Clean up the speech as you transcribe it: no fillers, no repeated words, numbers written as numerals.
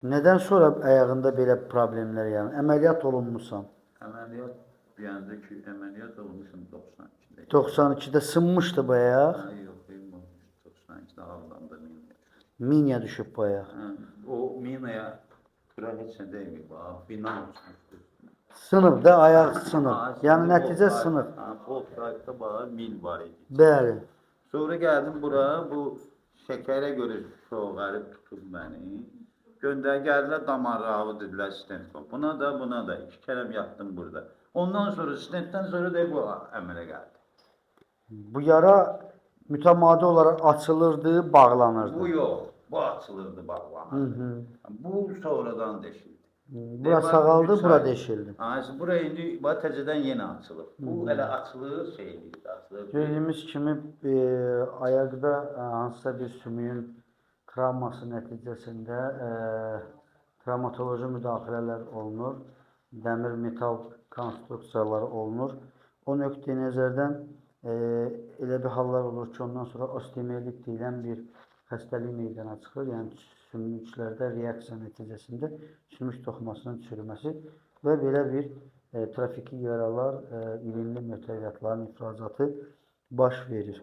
Nədən sonra ayağında belə problemlər yəni? Əməliyyat olunmusan. Əməliyyat deyəndə ki, əməliyyat olmuşum 92-də. 92-də sınmışdı bu ayaq. Yox, benim olmuş 92-də ağlamda minaya. Minya düşüb bu ayaq. O minaya bura heç nə deyil, bina uçmuşdur. Sınıb da ayaq sınıb. Yəni nəticə sınıb. Polkayda bax mil var idi. Bəli. Sonra gəldim bura, bu şəkərə görə çox qərib tutub məni. Gəldilər damarrağı dedilər stent. Buna da 2 kərəm yatdım burada. Ondan sonra stentdən sonra da bu əmələ gəldi. Bu yara mütəmadi olaraq açılırdı, bağlanırdı. Bu yox, bu açılırdı, bağlanırdı. Bu sonradan deşildi. Bura sağaldı, bura deşildi. Bura indi təzədən yenə açılıb. Bu elə açılır, açılır. Gördüyümüz kimi ayaqda hansısa bir sümüyün travması nəticəsində travmatoloji müdaxilələr olunur, dəmir metal konstruksiyaları olunur. O nöqteyi nəzərdən elə bir hallar olur ki, ondan sonra osteomiyelit deyilən bir xəstəlik meydana çıxır. Yəni sümüklərdə reaksiya nəticəsində sümük toxumasının çürüməsi və belə bir trafiki yaralar, ilinli mötəviyyatların ifrazatı baş verir.